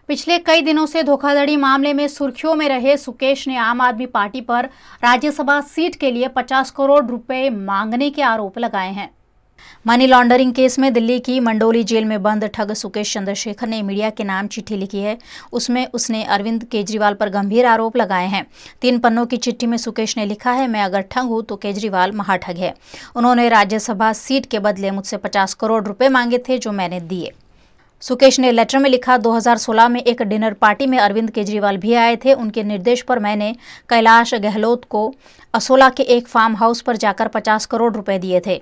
पिछले कई दिनों से धोखाधड़ी मामले में सुर्खियों में रहे सुकेश ने आम आदमी पार्टी पर राज्यसभा सीट के लिए 50 करोड़ रुपए मांगने के आरोप लगाए हैं। मनी लॉन्ड्रिंग केस में दिल्ली की मंडोली जेल में बंद ठग सुकेश चंद्रशेखर ने मीडिया के नाम चिट्ठी लिखी है। उसमें उसने अरविंद केजरीवाल पर गंभीर आरोप लगाए हैं। 3 पन्नों की चिट्ठी में सुकेश ने लिखा है, मैं अगर ठग हूं तो केजरीवाल महाठग है। उन्होंने राज्यसभा सीट के बदले मुझसे 50 करोड़ रुपए मांगे थे जो मैंने दिए। सुकेश ने लेटर में लिखा, 2016 में एक डिनर पार्टी में अरविंद केजरीवाल भी आए थे। उनके निर्देश पर मैंने कैलाश गहलोत को असोला के एक फार्म हाउस पर जाकर 50 करोड़ रुपए दिए थे।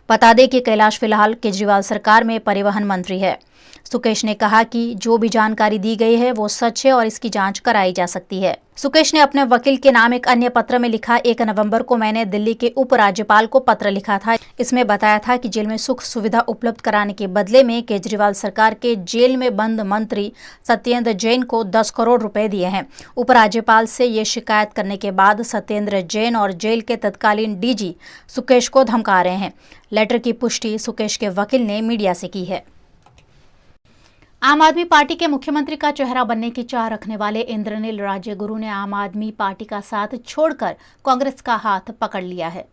बता दें कि कैलाश फिलहाल केजरीवाल सरकार में परिवहन मंत्री है। सुकेश ने कहा कि जो भी जानकारी दी गई है वो सच है और इसकी जांच कराई जा सकती है। सुकेश ने अपने वकील के नाम एक अन्य पत्र में लिखा, 1 नवंबर को मैंने दिल्ली के उपराज्यपाल को पत्र लिखा था। इसमें बताया था कि जेल में सुख सुविधा उपलब्ध कराने के बदले में केजरीवाल सरकार के जेल में बंद मंत्री सत्येंद्र जैन को 10 करोड़ रुपए दिए हैं। उपराज्यपाल से ये शिकायत करने के बाद सत्येंद्र जैन और जेल के तत्कालीन डीजी सुकेश को धमका रहे हैं। लेटर की पुष्टि सुकेश के वकील ने मीडिया से की है। आम आदमी पार्टी के मुख्यमंत्री का चेहरा बनने की चाह रखने वाले इंद्रनील राज्यगुरु ने आम आदमी पार्टी का साथ छोड़कर कांग्रेस का हाथ पकड़ लिया है।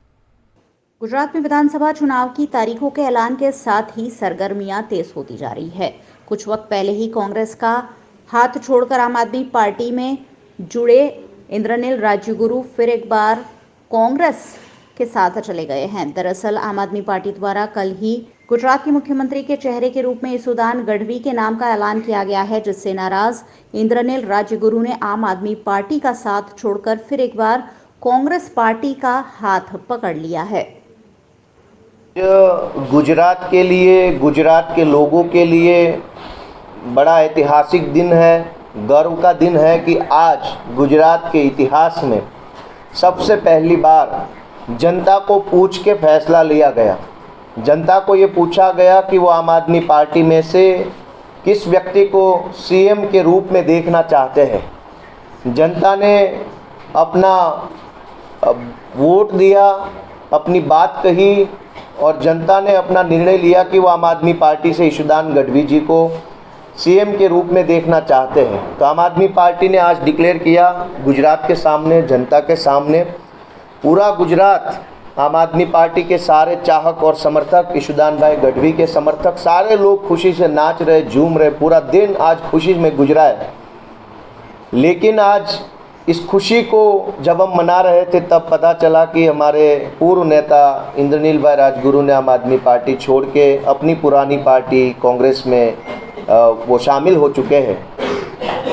गुजरात में विधानसभा चुनाव की तारीखों के ऐलान के साथ ही सरगर्मियां तेज होती जा रही है। कुछ वक्त पहले ही कांग्रेस का हाथ छोड़कर आम आदमी पार्टी में जुड़े इंद्रनील राज्यगुरु फिर एक बार कांग्रेस के साथ चले गए हैं। दरअसल आम आदमी पार्टी द्वारा कल ही गुजरात के मुख्यमंत्री के चेहरे के रूप में ईसुदान गढ़वी के नाम का ऐलान किया गया है, जिससे नाराज इंद्रनील राज्यगुरु ने आम आदमी पार्टी का साथ छोड़कर फिर एक बार कांग्रेस पार्टी का हाथ पकड़ लिया है। गुजरात के लिए, गुजरात के लोगों के लिए बड़ा ऐतिहासिक दिन है, गर्व का दिन है कि आज गुजरात के इतिहास में सबसे पहली बार जनता को पूछ के फैसला लिया गया। जनता को ये पूछा गया कि वो आम आदमी पार्टी में से किस व्यक्ति को सीएम के रूप में देखना चाहते हैं। जनता ने अपना वोट दिया, अपनी बात कही और जनता ने अपना निर्णय लिया कि वो आम आदमी पार्टी से ईसुदान गढ़वी जी को सीएम के रूप में देखना चाहते हैं। तो आम आदमी पार्टी ने आज डिक्लेयर किया गुजरात के सामने, जनता के सामने, पूरा गुजरात आम आदमी पार्टी के सारे चाहक और समर्थक, ईसुदान भाई गढ़वी के समर्थक, सारे लोग खुशी से नाच रहे, झूम रहे, पूरा दिन आज खुशी में गुजरा है। लेकिन आज इस खुशी को जब हम मना रहे थे तब पता चला कि हमारे पूर्व नेता इंद्रनील भाई राजगुरु ने आम आदमी पार्टी छोड़ के अपनी पुरानी पार्टी कांग्रेस में वो शामिल हो चुके हैं।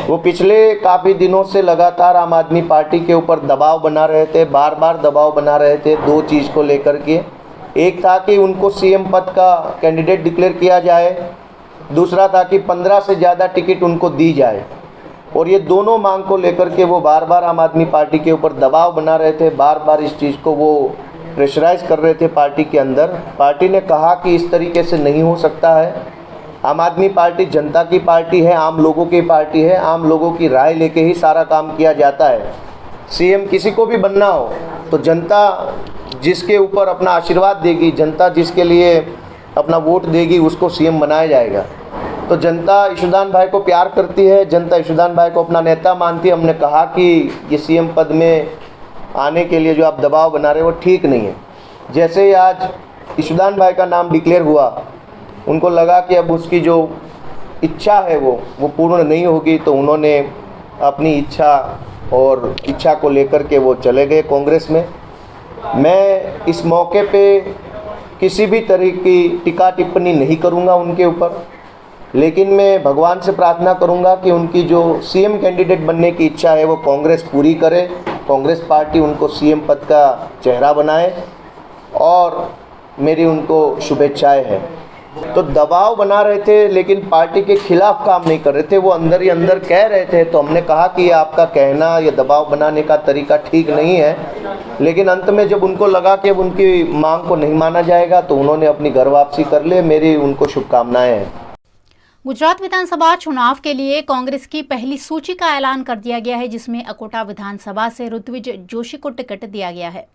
वो पिछले काफ़ी दिनों से लगातार आम आदमी पार्टी के ऊपर दबाव बना रहे थे, बार बार दबाव बना रहे थे 2 चीज़ को लेकर के। एक था कि उनको सीएम पद का कैंडिडेट डिक्लेयर किया जाए, दूसरा था कि 15 से ज़्यादा टिकट उनको दी जाए। और ये दोनों मांग को लेकर के वो बार बार आम आदमी पार्टी के ऊपर दबाव बना रहे थे, बार बार इस चीज़ को वो प्रेशराइज कर रहे थे पार्टी के अंदर। पार्टी ने कहा कि इस तरीके से नहीं हो सकता है। आम आदमी पार्टी जनता की पार्टी है, आम लोगों की पार्टी है, आम लोगों की राय लेके ही सारा काम किया जाता है। सीएम किसी को भी बनना हो तो जनता जिसके ऊपर अपना आशीर्वाद देगी, जनता जिसके लिए अपना वोट देगी, उसको सीएम बनाया जाएगा। तो जनता ईसुदान भाई को प्यार करती है, जनता ईसुदान भाई को अपना नेता मानती है। हमने कहा कि ये सीएम पद में आने के लिए जो आप दबाव बना रहे हो वो ठीक नहीं है। जैसे ही आज ईसुदान भाई का नाम डिक्लेयर हुआ, उनको लगा कि अब उसकी जो इच्छा है वो पूर्ण नहीं होगी, तो उन्होंने अपनी इच्छा को लेकर के वो चले गए कांग्रेस में। मैं इस मौके पे किसी भी तरह की टिक्का टिप्पणी नहीं करूंगा उनके ऊपर, लेकिन मैं भगवान से प्रार्थना करूंगा कि उनकी जो सीएम कैंडिडेट बनने की इच्छा है वो कांग्रेस पूरी करे, कांग्रेस पार्टी उनको सीएम पद का चेहरा बनाए, और मेरी उनको शुभेच्छाएँ हैं। तो दबाव बना रहे थे लेकिन पार्टी के खिलाफ काम नहीं कर रहे थे, वो अंदर ही अंदर कह रहे थे। तो हमने कहा कि ये आपका कहना, ये दबाव बनाने का तरीका ठीक नहीं है। लेकिन अंत में जब उनको लगा कि अब उनकी मांग को नहीं माना जाएगा तो उन्होंने अपनी घर वापसी कर ली। मेरी उनको शुभकामनाएं हैं। गुजरात विधानसभा चुनाव के लिए कांग्रेस की पहली सूची का ऐलान कर दिया गया है, जिसमें अकोटा विधानसभा से ऋत्विज जोशी को टिकट दिया गया है।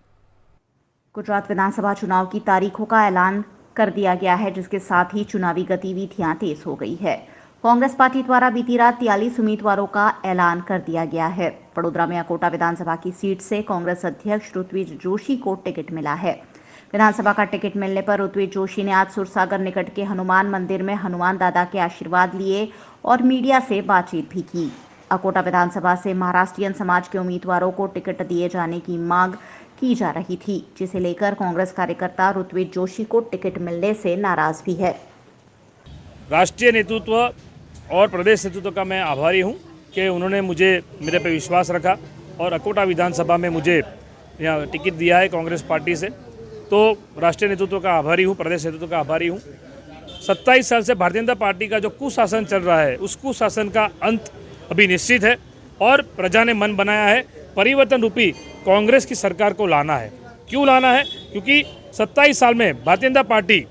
गुजरात विधानसभा चुनाव की तारीखों का ऐलान कर दिया गया है, जिसके साथ ही चुनावी गतिविधियां तेज हो गई है। कांग्रेस पार्टी द्वारा बीती रात 43 उम्मीदवारों का ऐलान कर दिया गया है। वडोदरा में अकोटा विधानसभा की सीट से कांग्रेस अध्यक्ष ऋत्विज जोशी को टिकट मिला है। विधानसभा का टिकट मिलने पर ऋत्विज जोशी ने आज सुरसागर निकट के हनुमान मंदिर में हनुमान दादा के आशीर्वाद लिए और मीडिया से बातचीत भी की। अकोटा विधानसभा से महाराष्ट्रियन समाज के उम्मीदवारों को टिकट दिए जाने की मांग की जा रही थी, जिसे लेकर कांग्रेस कार्यकर्ता ऋत्विज जोशी को टिकट मिलने से नाराज भी है। राष्ट्रीय नेतृत्व और प्रदेश नेतृत्व का मैं आभारी हूं कि उन्होंने मेरे पे विश्वास रखा और अकोटा विधानसभा में मुझे यहाँ टिकट दिया है कांग्रेस पार्टी से। तो राष्ट्रीय नेतृत्व का आभारी हूं, प्रदेश नेतृत्व का आभारी हूं। 27 साल से भारतीय जनता पार्टी का जो कुशासन चल रहा है, उस कुशासन का अंत अभी निश्चित है और प्रजा ने मन बनाया है परिवर्तन रूपी कांग्रेस की सरकार को लाना है। क्यों लाना है? क्योंकि 27 साल में भारतीय जनता पार्टी,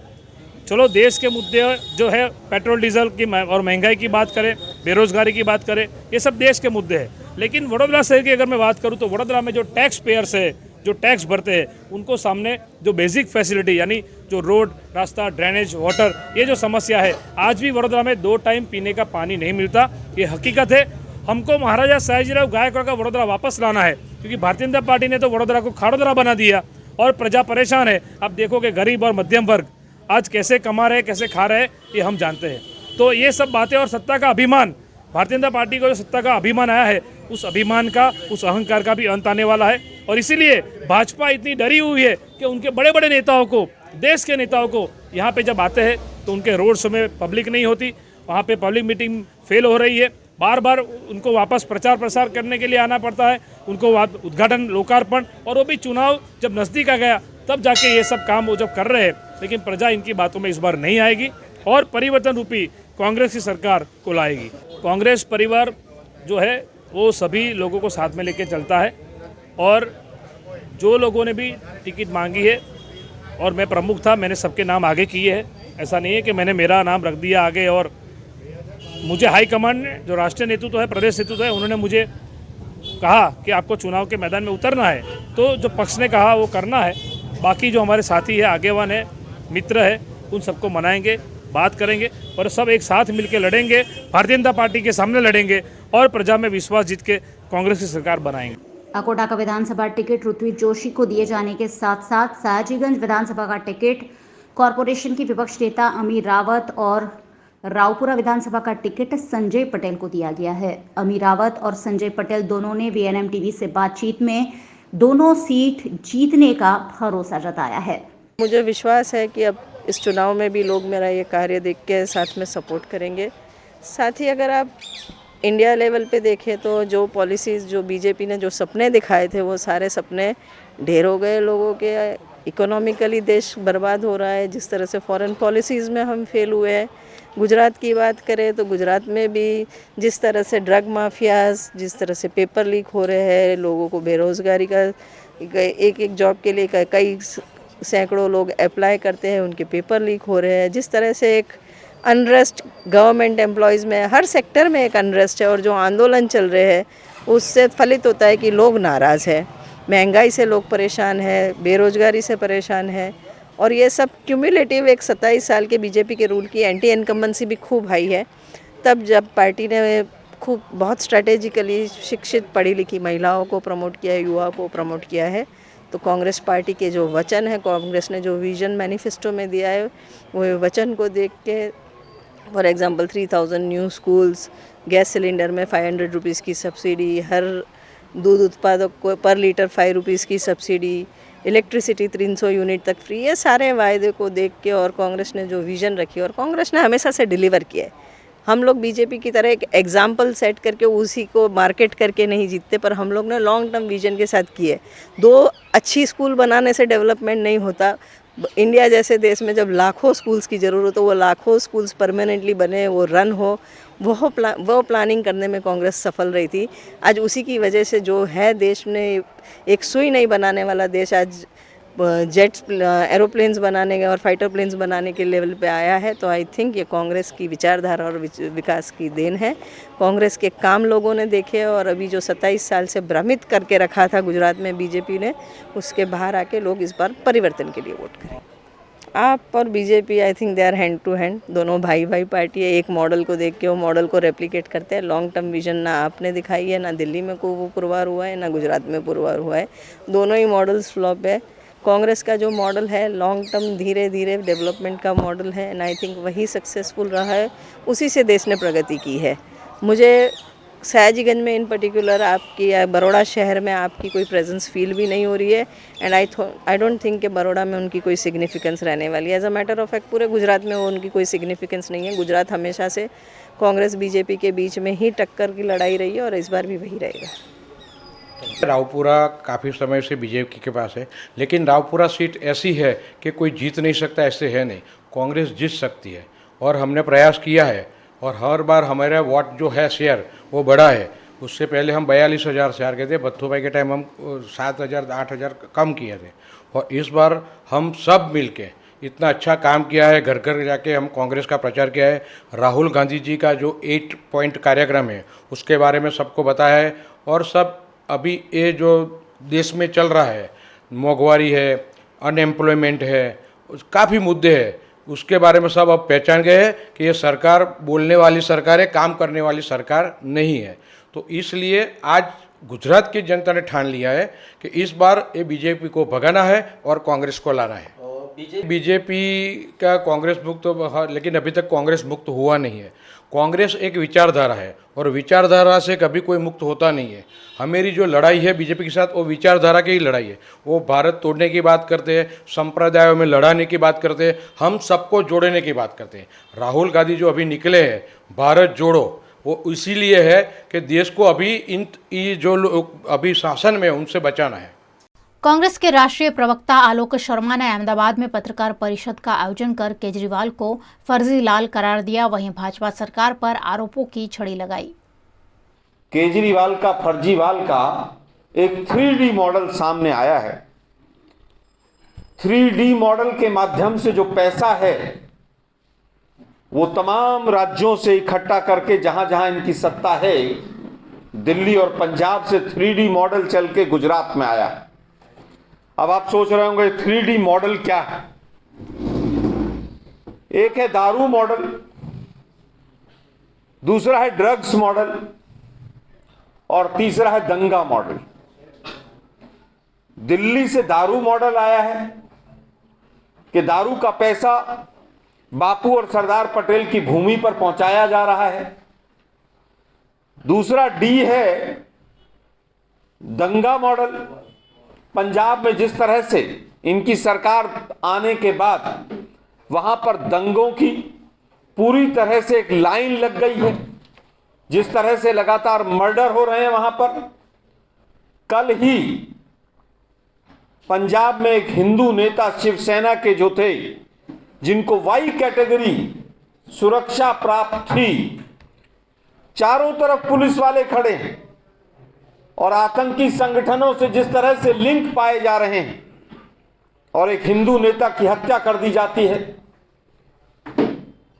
चलो देश के मुद्दे जो है पेट्रोल डीजल की और महंगाई की बात करें, बेरोजगारी की बात करें, ये सब देश के मुद्दे हैं। लेकिन वडोदरा शहर की अगर मैं बात करूं तो वडोदरा में जो टैक्स पेयर्स है, जो टैक्स भरते हैं, उनको सामने जो बेसिक फैसिलिटी यानी जो रोड, रास्ता, ड्रेनेज, वाटर, ये जो समस्या है, आज भी वडोदरा में 2 टाइम पीने का पानी नहीं मिलता। ये हकीकत है। हमको महाराजा सयाजीराव गायकवाड़ का वडोदरा वापस लाना है, क्योंकि भारतीय जनता पार्टी ने तो वडोदरा को खाड़ोदरा बना दिया और प्रजा परेशान है। आप देखोगे गरीब और मध्यम वर्ग आज कैसे कमा रहे, कैसे खा रहे, ये हम जानते हैं। तो ये सब बातें और सत्ता का अभिमान, भारतीय जनता पार्टी को जो सत्ता का अभिमान आया है, उस अभिमान का, उस अहंकार का भी अंत आने वाला है। और इसीलिए भाजपा इतनी डरी हुई है कि उनके बड़े बड़े नेताओं को, देश के नेताओं को यहाँ पे जब आते हैं तो उनके रोड शो में पब्लिक नहीं होती, वहाँ पे पब्लिक मीटिंग फेल हो रही है। बार बार उनको वापस प्रचार प्रसार करने के लिए आना पड़ता है, उनको उद्घाटन, लोकार्पण, और वो भी चुनाव जब नज़दीक आ गया तब जाके ये सब काम वो जब कर रहे हैं। लेकिन प्रजा इनकी बातों में इस बार नहीं आएगी और परिवर्तन रूपी कांग्रेस की सरकार को लाएगी। कांग्रेस परिवार जो है वो सभी लोगों को साथ में लेके चलता है और जो लोगों ने भी टिकट मांगी है और मैं प्रमुख था, मैंने सबके नाम आगे किए हैं। ऐसा नहीं है कि मैंने मेरा नाम रख दिया आगे और मुझे हाईकमांड ने, जो राष्ट्रीय नेतृत्व है, प्रदेश नेतृत्व है, उन्होंने मुझे कहा कि आपको चुनाव के मैदान में उतरना है, तो जो पक्ष ने कहा वो करना है। बाकी जो हमारे साथी है, आगेवान है, मित्र है, उन सबको मनाएंगे, बात करेंगे और सब एक साथ मिलकर लड़ेंगे, भारतीय जनता पार्टी के सामने लड़ेंगे और प्रजा में विश्वास जीत के कांग्रेस की सरकार बनाएंगे। अकोटा का विधानसभा टिकट ऋत्विज जोशी को दिए जाने के साथ साथ सयाजीगंज विधानसभा का टिकट कॉरपोरेशन की विपक्ष नेता अमीर रावत और रावपुरा विधानसभा का टिकट संजय पटेल को दिया गया है। अमीर रावत और संजय पटेल दोनों ने VNM टीवी से बातचीत में दोनों सीट जीतने का भरोसा जताया है। मुझे विश्वास है कि अब इस चुनाव में भी लोग मेरा ये कार्य देख के साथ में सपोर्ट करेंगे। साथ ही अगर आप इंडिया लेवल पे देखें तो जो पॉलिसीज़, जो बीजेपी ने जो सपने दिखाए थे, वो सारे सपने ढेर हो गए लोगों के। इकोनॉमिकली देश बर्बाद हो रहा है, जिस तरह से फॉरेन पॉलिसीज़ में हम फेल हुए हैं। गुजरात की बात करें तो गुजरात में भी जिस तरह से ड्रग माफियाज, जिस तरह से पेपर लीक हो रहे हैं, लोगों को बेरोज़गारी का, एक जॉब के लिए कई सैकड़ों लोग अप्लाई करते हैं, उनके पेपर लीक हो रहे हैं। जिस तरह से एक अनरेस्ट गवर्नमेंट एम्प्लॉयज़ में, हर सेक्टर में एक अनरेस्ट है और जो आंदोलन चल रहे हैं उससे फलित होता है कि लोग नाराज़ हैं, महंगाई से लोग परेशान हैं, बेरोज़गारी से परेशान हैं। और ये सब क्यूमुलेटिव एक 27 साल के बीजेपी के रूल की एंटी इनकम्बेंसी भी खूब हाई है। तब जब पार्टी ने खूब बहुत स्ट्रैटेजिकली शिक्षित पढ़ी लिखी महिलाओं को प्रमोट किया है, युवाओं को प्रमोट किया है, तो कांग्रेस पार्टी के जो वचन है, कांग्रेस ने जो विजन मैनिफेस्टो में दिया है, वो वचन को देख के, for example 3000 new schools, gas cylinder में 500 रुपीज़ की सब्सिडी, हर दूध उत्पादक को पर लीटर 5 रुपीज़ की सब्सिडी, इलेक्ट्रिसिटी 300 यूनिट तक फ्री, ये सारे वायदे को देख के और कांग्रेस ने जो विज़न रखी, और कांग्रेस ने हमेशा से डिलीवर किया है। हम लोग बीजेपी की तरह एक एग्जाम्पल सेट करके उसी को मार्केट करके नहीं जीतते, पर हम लोग ने लॉन्ग टर्म विजन के साथ किए। 2 अच्छी स्कूल बनाने से डेवलपमेंट नहीं होता। इंडिया जैसे देश में जब लाखों स्कूल्स की ज़रूरत हो, वो लाखों स्कूल्स परमानेंटली बने, वो रन हो, वो प्लानिंग करने में कांग्रेस सफल रही थी। आज उसी की वजह से जो है देश में एक सुई नहीं बनाने वाला देश आज जेट्स, एरोप्लेन्स बनाने और फाइटर प्लेन्स बनाने के लेवल पे आया है। तो आई थिंक ये कांग्रेस की विचारधारा और विकास की देन है। कांग्रेस के काम लोगों ने देखे और अभी जो 27 साल से भ्रमित करके रखा था गुजरात में बीजेपी ने, उसके बाहर आके लोग इस बार परिवर्तन के लिए वोट करें। आप और BJP I think they are hand to hand, दोनों भाई भाई पार्टी है। एक मॉडल को देख के वो मॉडल को रेप्लिकेट करते हैं। लॉन्ग टर्म विजन ना आपने दिखाई है, ना दिल्ली में को वो पुरवार हुआ है, ना गुजरात में पुरवार हुआ है। दोनों ही मॉडल्स फ्लॉप है। कांग्रेस का जो मॉडल है लॉन्ग टर्म धीरे धीरे डेवलपमेंट का मॉडल है एंड आई थिंक वही सक्सेसफुल रहा है, उसी से देश ने प्रगति की है। मुझे सयाजीगंज में इन पर्टिकुलर आपकी बड़ौदा शहर में आपकी कोई प्रेजेंस फील भी नहीं हो रही है एंड आई डोंट थिंक कि बड़ौदा में उनकी कोई सिग्निफिकेंस रहने वाली है। As a matter of fact पूरे गुजरात में वो उनकी कोई सिग्निफिकेंस नहीं है। गुजरात हमेशा से कांग्रेस बीजेपी के बीच में ही टक्कर की लड़ाई रही है और इस बार भी वही रहेगा। रावपुरा काफ़ी समय से बीजेपी के पास है, लेकिन रावपुरा सीट ऐसी है कि कोई जीत नहीं सकता, ऐसे है नहीं। कांग्रेस जीत सकती है और हमने प्रयास किया है और हर बार हमारा वोट जो है शेयर वो बढ़ा है। उससे पहले हम 42,000 से हार गए थे, बत्थू भाई के टाइम हम 7,000 8,000 कम किए थे और इस बार हम सब मिलके इतना अच्छा काम किया है। घर घर जाके हम कांग्रेस का प्रचार किया है। राहुल गांधी जी का जो 8 पॉइंट कार्यक्रम है उसके बारे में सबको बताया है और सब अभी ये जो देश में चल रहा है, मोंघवारी है, अनएम्प्लॉयमेंट है, काफ़ी मुद्दे हैं, उसके बारे में सब अब पहचान गए हैं कि ये सरकार बोलने वाली सरकार है, काम करने वाली सरकार नहीं है। तो इसलिए आज गुजरात की जनता ने ठान लिया है कि इस बार ये बीजेपी को भगाना है और कांग्रेस को लाना है। बीजेपी का कांग्रेस मुक्त, लेकिन अभी तक कांग्रेस मुक्त हुआ नहीं है। कांग्रेस एक विचारधारा है और विचारधारा से कभी कोई मुक्त होता नहीं है। हमारी जो लड़ाई है बीजेपी के साथ वो विचारधारा की ही लड़ाई है। वो भारत तोड़ने की बात करते हैं, संप्रदायों में लड़ाने की बात करते हैं, हम सबको जोड़ने की बात करते हैं। राहुल गांधी जो अभी निकले हैं भारत जोड़ो, वो इसीलिए है कि देश को अभी ये जो लोग अभी शासन में उनसे बचाना है। कांग्रेस के राष्ट्रीय प्रवक्ता आलोक शर्मा ने अहमदाबाद में पत्रकार परिषद का आयोजन कर केजरीवाल को फर्जी लाल करार दिया। वहीं भाजपा सरकार पर आरोपों की छड़ी लगाई। केजरीवाल का फर्जीवाल का एक 3D मॉडल सामने आया है। 3D मॉडल के माध्यम से जो पैसा है वो तमाम राज्यों से इकट्ठा करके जहां जहां इनकी सत्ता है, दिल्ली और पंजाब से 3D मॉडल चल के गुजरात में आया है। अब आप सोच रहे होंगे 3D मॉडल क्या है? एक है दारू मॉडल, दूसरा है ड्रग्स मॉडल और तीसरा है दंगा मॉडल। दिल्ली से दारू मॉडल आया है कि दारू का पैसा बापू और सरदार पटेल की भूमि पर पहुंचाया जा रहा है। दूसरा डी है दंगा मॉडल। पंजाब में जिस तरह से इनकी सरकार आने के बाद वहां पर दंगों की पूरी तरह से एक लाइन लग गई है, जिस तरह से लगातार मर्डर हो रहे हैं वहां पर। कल ही पंजाब में एक हिंदू नेता शिवसेना के जो थे, जिनको वाई कैटेगरी सुरक्षा प्राप्त थी, चारों तरफ पुलिस वाले खड़े हैं और आतंकी संगठनों से जिस तरह से लिंक पाए जा रहे हैं और एक हिंदू नेता की हत्या कर दी जाती है।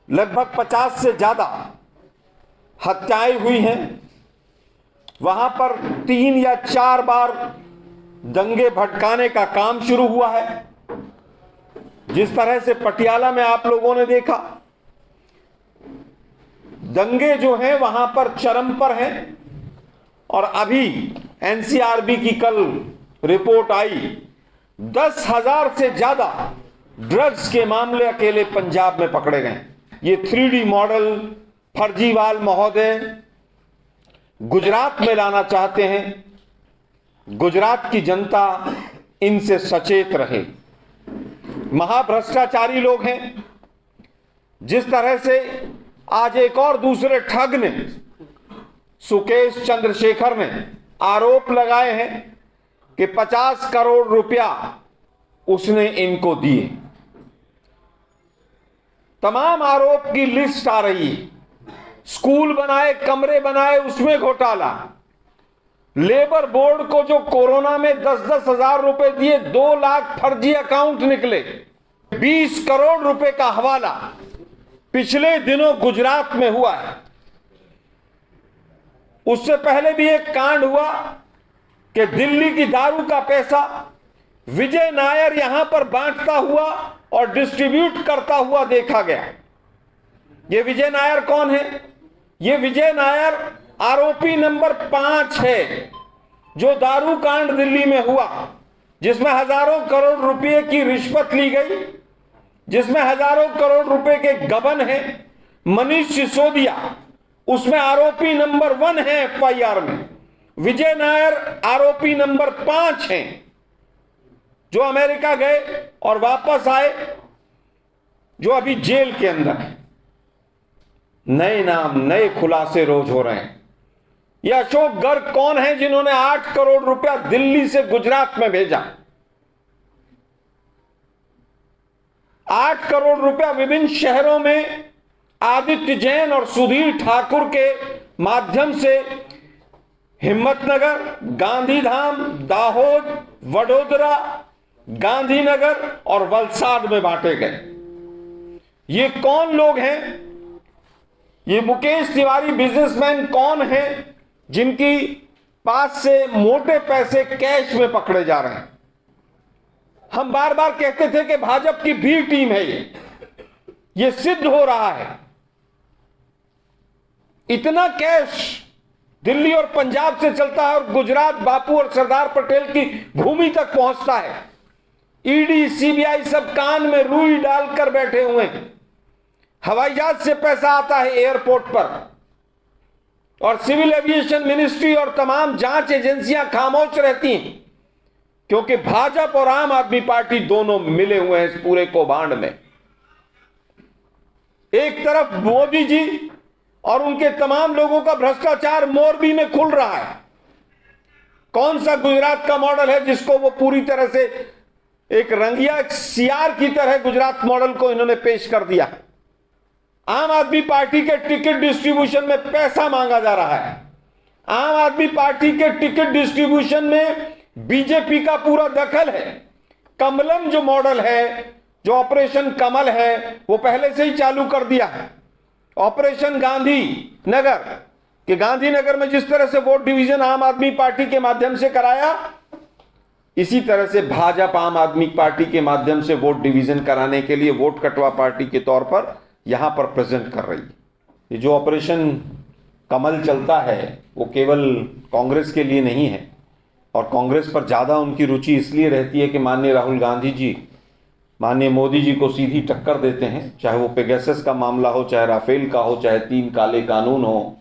लगभग 50 से ज्यादा हत्याएं हुई हैं। वहां पर 3 या 4 बार दंगे भड़काने का काम शुरू हुआ है। जिस तरह से पटियाला में आप लोगों ने देखा, दंगे जो हैं वहां पर चरम पर हैं और अभी एनसीआरबी की कल रिपोर्ट आई, 10,000 से ज्यादा ड्रग्स के मामले अकेले पंजाब में पकड़े गए। ये 3D मॉडल फर्जीवाल महोदय गुजरात में लाना चाहते हैं। गुजरात की जनता इनसे सचेत रहे। महाभ्रष्टाचारी लोग हैं। जिस तरह से आज एक और दूसरे ठग ने, सुकेश चंद्रशेखर ने आरोप लगाए हैं कि 50 करोड़ रुपया उसने इनको दिए। तमाम आरोप की लिस्ट आ रही है। स्कूल बनाए, कमरे बनाए, उसमें घोटाला। लेबर बोर्ड को जो कोरोना में 10-10 हजार रुपए दिए, 2 लाख फर्जी अकाउंट निकले। 20 करोड़ रुपए का हवाला पिछले दिनों गुजरात में हुआ है। उससे पहले भी एक कांड हुआ कि दिल्ली की दारू का पैसा विजय नायर यहां पर बांटता हुआ और डिस्ट्रीब्यूट करता हुआ देखा गया। ये विजय नायर कौन है? ये विजय नायर आरोपी नंबर 5 है, जो दारू कांड दिल्ली में हुआ, जिसमें हजारों करोड़ रुपए की रिश्वत ली गई, जिसमें हजारों करोड़ रुपए के गबन है। मनीष सिसोदिया उसमें आरोपी नंबर 1 है एफआईआर में। विजय नायर आरोपी नंबर 5 हैं, जो अमेरिका गए और वापस आए, जो अभी जेल के अंदर है। नए नाम, नए खुलासे रोज हो रहे हैं। ये अशोक गर्ग कौन है, जिन्होंने 8 करोड़ रुपया दिल्ली से गुजरात में भेजा? 8 करोड़ रुपया विभिन्न शहरों में आदित्य जैन और सुधीर ठाकुर के माध्यम से हिम्मतनगर, गांधीधाम, दाहोद, वडोदरा, गांधीनगर और वलसाड में बांटे गए। ये कौन लोग हैं? ये मुकेश तिवारी बिजनेसमैन कौन है, जिनकी पास से मोटे पैसे कैश में पकड़े जा रहे हैं? हम बार बार कहते थे कि भाजपा की बी टीम है ये सिद्ध हो रहा है। इतना कैश दिल्ली और पंजाब से चलता है और गुजरात बापू और सरदार पटेल की भूमि तक पहुंचता है। ईडी, सीबीआई सब कान में रुई डालकर बैठे हुए हैं। हवाई जहाज से पैसा आता है एयरपोर्ट पर, और सिविल एविएशन मिनिस्ट्री और तमाम जांच एजेंसियां खामोश रहती हैं, क्योंकि भाजपा और आम आदमी पार्टी दोनों मिले हुए हैं इस पूरे कौभांड में। एक तरफ मोदी जी और उनके तमाम लोगों का भ्रष्टाचार मोरबी में खुल रहा है। कौन सा गुजरात का मॉडल है जिसको वो पूरी तरह से एक रंगिया सियार की तरह गुजरात मॉडल को इन्होंने पेश कर दिया। आम आदमी पार्टी के टिकट डिस्ट्रीब्यूशन में पैसा मांगा जा रहा है। आम आदमी पार्टी के टिकट डिस्ट्रीब्यूशन में बीजेपी का पूरा दखल है। कमलम जो मॉडल है, जो ऑपरेशन कमल है, वो पहले से ही चालू कर दिया है। ऑपरेशन गांधी नगर, कि गांधीनगर में जिस तरह से वोट डिवीजन आम आदमी पार्टी के माध्यम से कराया, इसी तरह से भाजपा आम आदमी पार्टी के माध्यम से वोट डिवीजन कराने के लिए वोट कटवा पार्टी के तौर पर यहां पर प्रेजेंट कर रही है। ये जो ऑपरेशन कमल चलता है वो केवल कांग्रेस के लिए नहीं है, और कांग्रेस पर ज़्यादा उनकी रुचि इसलिए रहती है कि माननीय राहुल गांधी जी माननीय मोदी जी को सीधी टक्कर देते हैं। चाहे वो पेगासस का मामला हो, चाहे राफेल का हो, चाहे 3 काले कानून हो,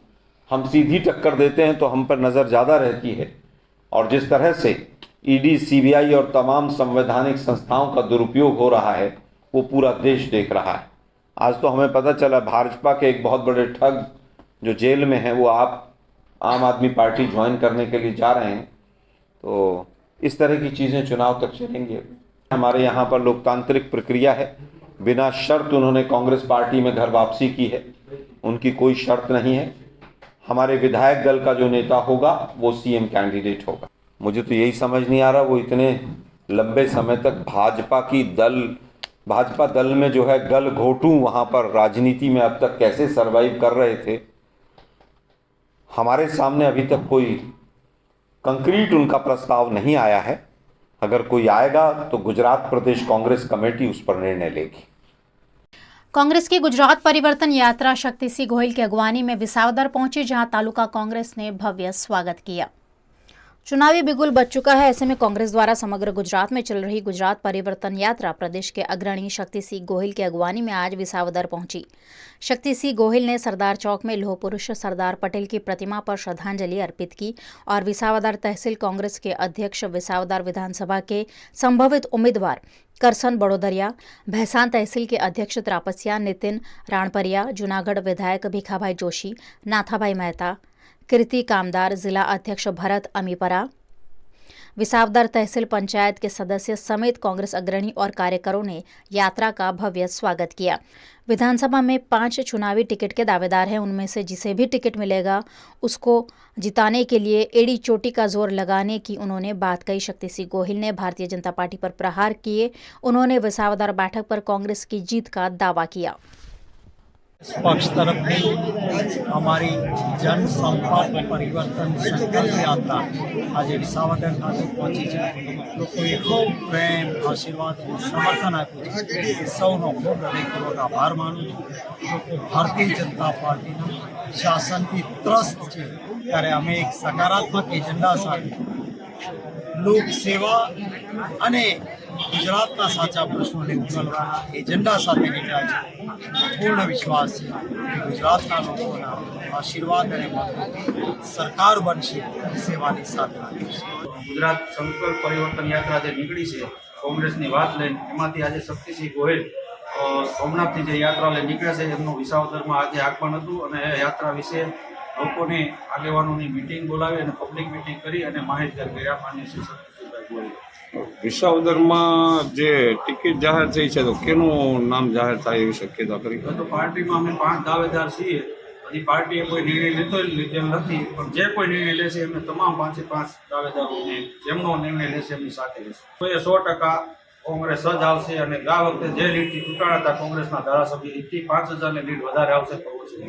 हम सीधी टक्कर देते हैं तो हम पर नज़र ज़्यादा रहती है। और जिस तरह से ईडी, सीबीआई और तमाम संवैधानिक संस्थाओं का दुरुपयोग हो रहा है वो पूरा देश देख रहा है। आज तो हमें पता चला भाजपा के एक बहुत बड़े ठग जो जेल में हैं वो आम आदमी पार्टी ज्वाइन करने के लिए जा रहे हैं। तो इस तरह की चीज़ें चुनाव तक चलेंगी। हमारे यहाँ पर लोकतांत्रिक प्रक्रिया है। बिना शर्त उन्होंने कांग्रेस पार्टी में घर वापसी की है, उनकी कोई शर्त नहीं है। हमारे विधायक दल का जो नेता होगा वो सीएम कैंडिडेट होगा। मुझे तो यही समझ नहीं आ रहा वो इतने लंबे समय तक भाजपा दल में जो है गल घोटू वहाँ पर राजनीति में अब तक कैसे सरवाइव कर रहे थे। हमारे सामने अभी तक कोई कंक्रीट उनका प्रस्ताव नहीं आया है। अगर कोई आएगा तो गुजरात प्रदेश कांग्रेस कमेटी उस पर निर्णय लेगी। कांग्रेस की गुजरात परिवर्तन यात्रा शक्ति सिंह गोहिल की अगवानी में विसावदर पहुंची, जहां तालुका कांग्रेस ने भव्य स्वागत किया। चुनावी बिगुल बज चुका है, ऐसे में कांग्रेस द्वारा समग्र गुजरात में चल रही गुजरात परिवर्तन यात्रा प्रदेश के अग्रणी शक्ति सिंह गोहिल की अगवानी में आज विसावदर पहुंची। शक्ति सिंह गोहिल ने सरदार चौक में लौह पुरुष सरदार पटेल की प्रतिमा पर श्रद्धांजलि अर्पित की और विसावदर तहसील कांग्रेस के अध्यक्ष, विसावदर विधानसभा के संभावित उम्मीदवार करसन बड़ोदरिया, भैसान तहसील के अध्यक्ष त्रापसिया नितिन राणपरिया, जूनागढ़ विधायक भिखाभाई जोशी, नाथाभाई मेहता, कीर्ति कामदार, जिला अध्यक्ष भरत अमीपरा, विसावदर तहसील पंचायत के सदस्य समेत कांग्रेस अग्रणी और कार्यकरों ने यात्रा का भव्य स्वागत किया। विधानसभा में 5 चुनावी टिकट के दावेदार हैं। उनमें से जिसे भी टिकट मिलेगा उसको जिताने के लिए एड़ी चोटी का जोर लगाने की उन्होंने बात कही। शक्ति सिंह गोहिल ने भारतीय जनता पार्टी पर प्रहार किए। उन्होंने विसावदर बैठक पर कांग्रेस की जीत का दावा किया। पक्ष तरफ हमारी जनसंपर्क परिवर्तन संकल्प यात्रा आज विसावदर खाते पहुंची है। लोगों खूब प्रेम आशीर्वाद और समर्थन आप्યું સૌનો ખૂબ હૃદયપૂર્વક આભાર માનું છું। લોકો ભારતીય જનતા પાર્ટીના શાસનથી ત્રસ્ત છે ત્યારે અમે એક સકારાત્મક એજન્ડા સાથે લોક સેવા અને ગુજરાતના સાચા પ્રશ્નોને ઉકેલવાના એજન્ડા સાથે નીકળ્યા છે। પૂર્ણ વિશ્વાસ છે કે ગુજરાતના લોકોના આશીર્વાદ અને મતોથી સરકાર બનશે એ સેવાની સાધના કરશે। ગુજરાત સંકલ્પ પરિવર્તન યાત્રા જે નીકળી છે કોંગ્રેસની વાત લઈને એમાંથી આજે શક્તિસિંહ ગોહિલ સોમનાથથી જે યાત્રા લઈને નીકળ્યા છે એમનું વિસાવદરમાં આજે આગમન હતું અને એ યાત્રા વિશે લોકોની આગેવાનોની મિટિંગ બોલાવી અને પબ્લિક મિટિંગ કરી અને માહિતગાર કર્યા માન્ય શ્રી શક્તિસિંહભાઈ ગોહિલ। વિસાવદરમાં જે ટિકિટ જાહેર થઈ છે તો કેનું નામ જાહેર થાય એવી શક્યતા કરી? તો પાર્ટીમાં અમે 5 દાવેદાર છીએ। હજી પાર્ટીએ કોઈ નિર્ણય લીધેલ નથી પણ જે કોઈ નિર્ણય લેશે એમને તમામ 5 દાવેદારોને જેમનો નિર્ણય લેશે એમની સાથે લેશે। તો એ 100% કોંગ્રેસ જ આવશે અને આ વખતે જે લીડથી ચૂંટાણા હતા કોંગ્રેસના ધારાસભ્ય એથી 5000ની લીડ વધારે આવશે તો ઓછી